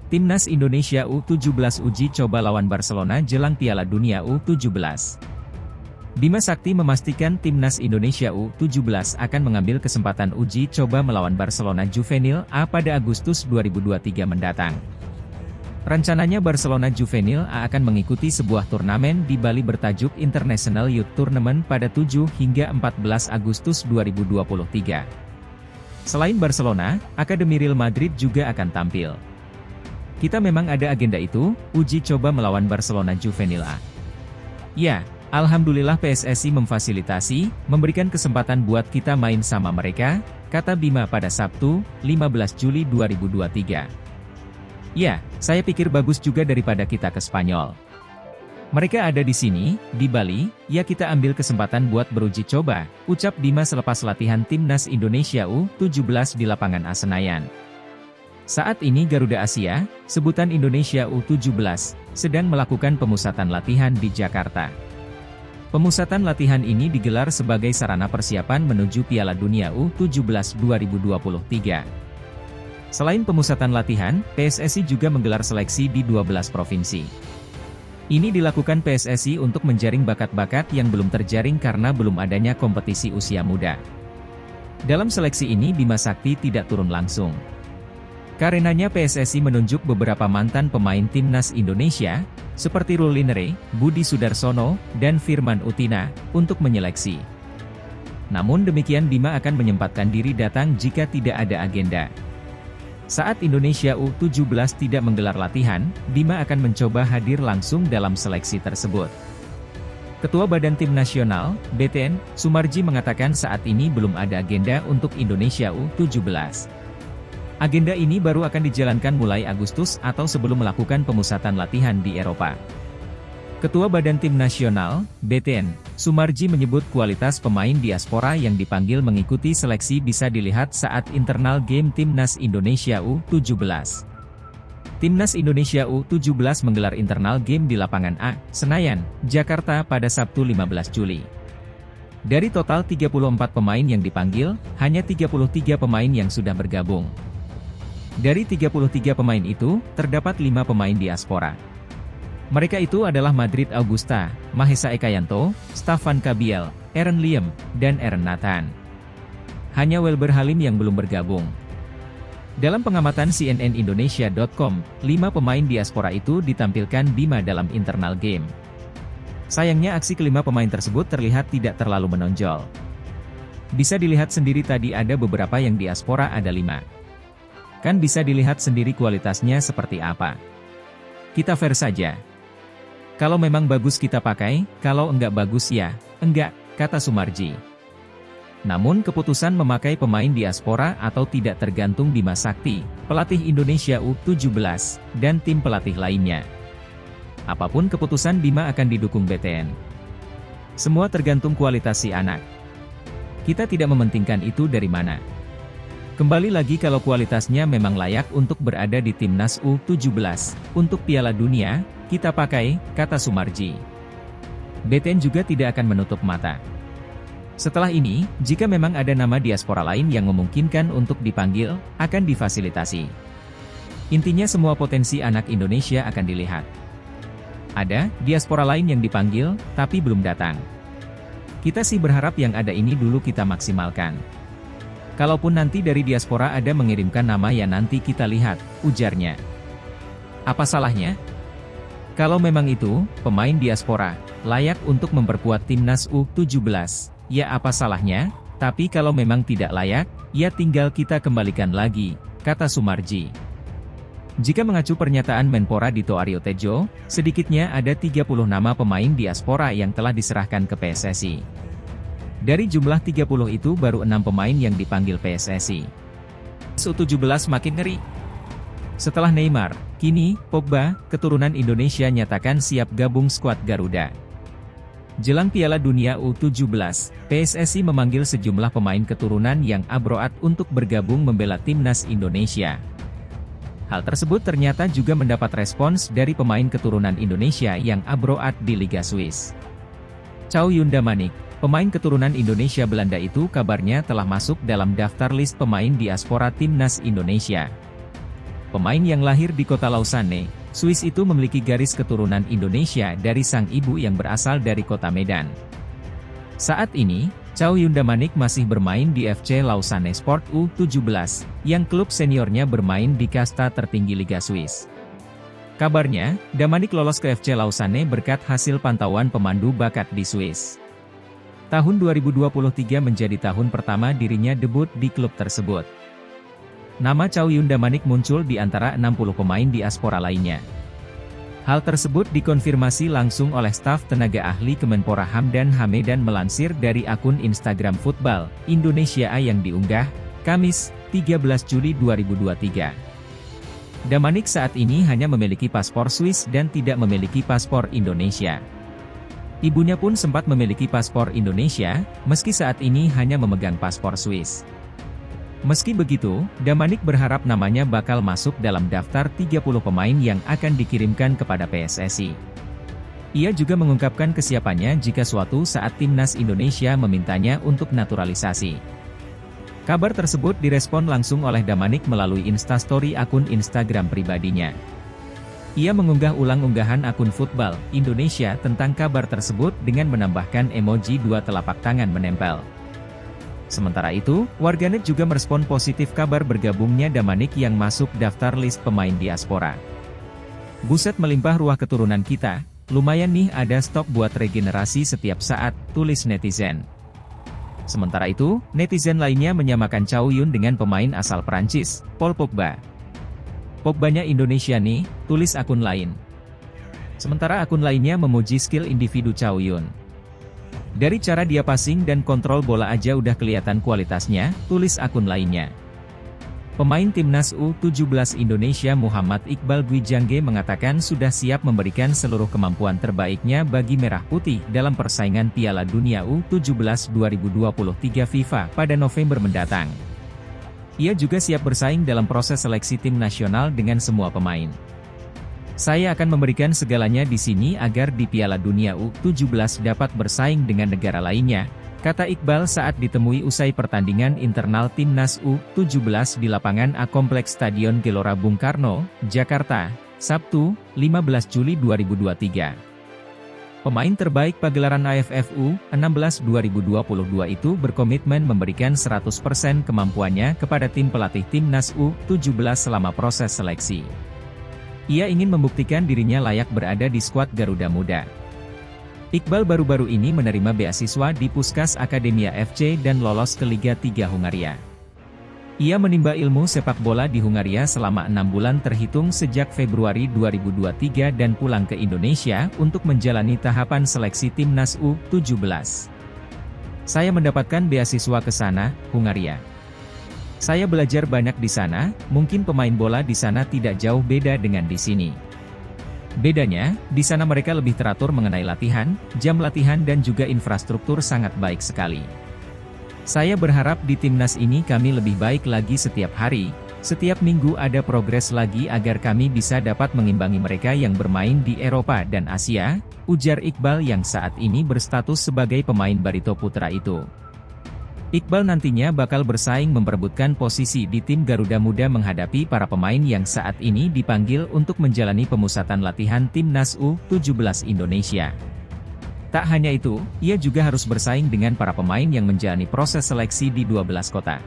Timnas Indonesia U17 uji coba lawan Barcelona jelang Piala Dunia U17. Bima Sakti memastikan Timnas Indonesia U17 akan mengambil kesempatan uji coba melawan Barcelona Juvenil A pada Agustus 2023 mendatang. Rencananya Barcelona Juvenil A akan mengikuti sebuah turnamen di Bali bertajuk International Youth Tournament pada 7 hingga 14 Agustus 2023. Selain Barcelona, Akademi Real Madrid juga akan tampil. Kita memang ada agenda itu, uji coba melawan Barcelona Juvenil A. Ya, alhamdulillah PSSI memfasilitasi, memberikan kesempatan buat kita main sama mereka, kata Bima pada Sabtu, 15 Juli 2023. Ya, saya pikir bagus juga daripada kita ke Spanyol. Mereka ada di sini, di Bali, ya kita ambil kesempatan buat beruji coba, ucap Bima selepas latihan Timnas Indonesia U17 di lapangan A Senayan. Saat ini Garuda Asia, sebutan Indonesia U17, sedang melakukan pemusatan latihan di Jakarta. Pemusatan latihan ini digelar sebagai sarana persiapan menuju Piala Dunia U17 2023. Selain pemusatan latihan, PSSI juga menggelar seleksi di 12 provinsi. Ini dilakukan PSSI untuk menjaring bakat-bakat yang belum terjaring karena belum adanya kompetisi usia muda. Dalam seleksi ini Bima Sakti tidak turun langsung. Karenanya PSSI menunjuk beberapa mantan pemain Timnas Indonesia, seperti Ruli Nere, Budi Sudarsono, dan Firman Utina, untuk menyeleksi. Namun demikian Bima akan menyempatkan diri datang jika tidak ada agenda. Saat Indonesia U17 tidak menggelar latihan, Bima akan mencoba hadir langsung dalam seleksi tersebut. Ketua Badan Tim Nasional, BTN, Sumarji mengatakan saat ini belum ada agenda untuk Indonesia U17. Agenda ini baru akan dijalankan mulai Agustus atau sebelum melakukan pemusatan latihan di Eropa. Ketua Badan Tim Nasional, BTN, Sumarji menyebut kualitas pemain diaspora yang dipanggil mengikuti seleksi bisa dilihat saat internal game Timnas Indonesia U17. Timnas Indonesia U17 menggelar internal game di lapangan A, Senayan, Jakarta pada Sabtu 15 Juli. Dari total 34 pemain yang dipanggil, hanya 33 pemain yang sudah bergabung. Dari 33 pemain itu, terdapat 5 pemain diaspora. Mereka itu adalah Madrid Augusta, Mahesa Ekayanto, Staffan Kabiel, Aaron Liam, dan Aaron Nathan. Hanya Welber Halim yang belum bergabung. Dalam pengamatan CNNindonesia.com, 5 pemain diaspora itu ditampilkan Bima dalam internal game. Sayangnya aksi kelima pemain tersebut terlihat tidak terlalu menonjol. Bisa dilihat sendiri tadi ada beberapa yang diaspora ada 5. Kan bisa dilihat sendiri kualitasnya seperti apa. Kita fair saja. Kalau memang bagus kita pakai, kalau enggak bagus ya, enggak, kata Sumarji. Namun keputusan memakai pemain diaspora atau tidak tergantung Bima Sakti, pelatih Indonesia U17, dan tim pelatih lainnya. Apapun keputusan Bima akan didukung BTN. Semua tergantung kualitas si anak. Kita tidak mementingkan itu dari mana. Kembali lagi kalau kualitasnya memang layak untuk berada di Timnas U17, untuk Piala Dunia, kita pakai, kata Sumarji. BTN juga tidak akan menutup mata. Setelah ini, jika memang ada nama diaspora lain yang memungkinkan untuk dipanggil, akan difasilitasi. Intinya semua potensi anak Indonesia akan dilihat. Ada diaspora lain yang dipanggil, tapi belum datang. Kita sih berharap yang ada ini dulu kita maksimalkan. Kalaupun nanti dari diaspora ada mengirimkan nama ya nanti kita lihat, ujarnya. Apa salahnya? Kalau memang itu, pemain diaspora, layak untuk memperkuat Timnas U17, ya apa salahnya? Tapi kalau memang tidak layak, ya tinggal kita kembalikan lagi, kata Sumarji. Jika mengacu pernyataan Menpora Dito Aryo Tejo, sedikitnya ada 30 nama pemain diaspora yang telah diserahkan ke PSSI. Dari jumlah 30 itu baru 6 pemain yang dipanggil PSSI. U17 makin ngeri. Setelah Neymar, kini, Pogba, keturunan Indonesia nyatakan siap gabung skuad Garuda. Jelang Piala Dunia U17, PSSI memanggil sejumlah pemain keturunan yang abroad untuk bergabung membela Timnas Indonesia. Hal tersebut ternyata juga mendapat respons dari pemain keturunan Indonesia yang abroad di Liga Swiss. Chow Yunda Manik, pemain keturunan Indonesia Belanda itu kabarnya telah masuk dalam daftar list pemain diaspora Timnas Indonesia. Pemain yang lahir di kota Lausanne, Swiss itu memiliki garis keturunan Indonesia dari sang ibu yang berasal dari kota Medan. Saat ini, Chow Yun Damanik masih bermain di FC Lausanne Sport U17, yang klub seniornya bermain di kasta tertinggi Liga Swiss. Kabarnya, Damanik lolos ke FC Lausanne berkat hasil pantauan pemandu bakat di Swiss. Tahun 2023 menjadi tahun pertama dirinya debut di klub tersebut. Nama Chow Yun Damanik muncul di antara 60 pemain diaspora lainnya. Hal tersebut dikonfirmasi langsung oleh staf tenaga ahli Kemenpora Hamdan Hamedan melansir dari akun Instagram Football Indonesia yang diunggah, Kamis, 13 Juli 2023. Damanik saat ini hanya memiliki paspor Swiss dan tidak memiliki paspor Indonesia. Ibunya pun sempat memiliki paspor Indonesia, meski saat ini hanya memegang paspor Swiss. Meski begitu, Damanik berharap namanya bakal masuk dalam daftar 30 pemain yang akan dikirimkan kepada PSSI. Ia juga mengungkapkan kesiapannya jika suatu saat timnas Indonesia memintanya untuk naturalisasi. Kabar tersebut direspon langsung oleh Damanik melalui Instastory akun Instagram pribadinya. Ia mengunggah ulang unggahan akun Football Indonesia tentang kabar tersebut dengan menambahkan emoji dua telapak tangan menempel. Sementara itu, warganet juga merespon positif kabar bergabungnya Damanik yang masuk daftar list pemain diaspora. "Buset melimpah ruah keturunan kita, lumayan nih ada stok buat regenerasi setiap saat," tulis netizen. Sementara itu, netizen lainnya menyamakan Chow Yun dengan pemain asal Prancis, Paul Pogba. "Pogbanya Indonesia nih," tulis akun lain. Sementara akun lainnya memuji skill individu Chow Yun. "Dari cara dia passing dan kontrol bola aja udah kelihatan kualitasnya," tulis akun lainnya. Pemain timnas U17 Indonesia Muhammad Iqbal Gwijangge mengatakan sudah siap memberikan seluruh kemampuan terbaiknya bagi Merah Putih dalam persaingan Piala Dunia U17 2023 FIFA pada November mendatang. Ia juga siap bersaing dalam proses seleksi tim nasional dengan semua pemain. "Saya akan memberikan segalanya di sini agar di Piala Dunia U17 dapat bersaing dengan negara lainnya," kata Iqbal saat ditemui usai pertandingan internal Timnas U17 di lapangan A Kompleks Stadion Gelora Bung Karno, Jakarta, Sabtu, 15 Juli 2023. Pemain terbaik pagelaran AFF U16 2022 itu berkomitmen memberikan 100% kemampuannya kepada tim pelatih Timnas U17 selama proses seleksi. Ia ingin membuktikan dirinya layak berada di skuad Garuda Muda. Iqbal baru-baru ini menerima beasiswa di Puskas Akademia FC dan lolos ke Liga 3 Hungaria. Ia menimba ilmu sepak bola di Hungaria selama 6 bulan terhitung sejak Februari 2023 dan pulang ke Indonesia untuk menjalani tahapan seleksi Timnas U17. "Saya mendapatkan beasiswa ke sana, Hungaria. Saya belajar banyak di sana, mungkin pemain bola di sana tidak jauh beda dengan di sini. Bedanya, di sana mereka lebih teratur mengenai latihan, jam latihan dan juga infrastruktur sangat baik sekali. Saya berharap di timnas ini kami lebih baik lagi setiap hari, setiap minggu ada progres lagi agar kami bisa dapat mengimbangi mereka yang bermain di Eropa dan Asia," ujar Iqbal yang saat ini berstatus sebagai pemain Barito Putra itu. Iqbal nantinya bakal bersaing memperebutkan posisi di tim Garuda Muda menghadapi para pemain yang saat ini dipanggil untuk menjalani pemusatan latihan Timnas U17 Indonesia. Tak hanya itu, ia juga harus bersaing dengan para pemain yang menjalani proses seleksi di 12 kota.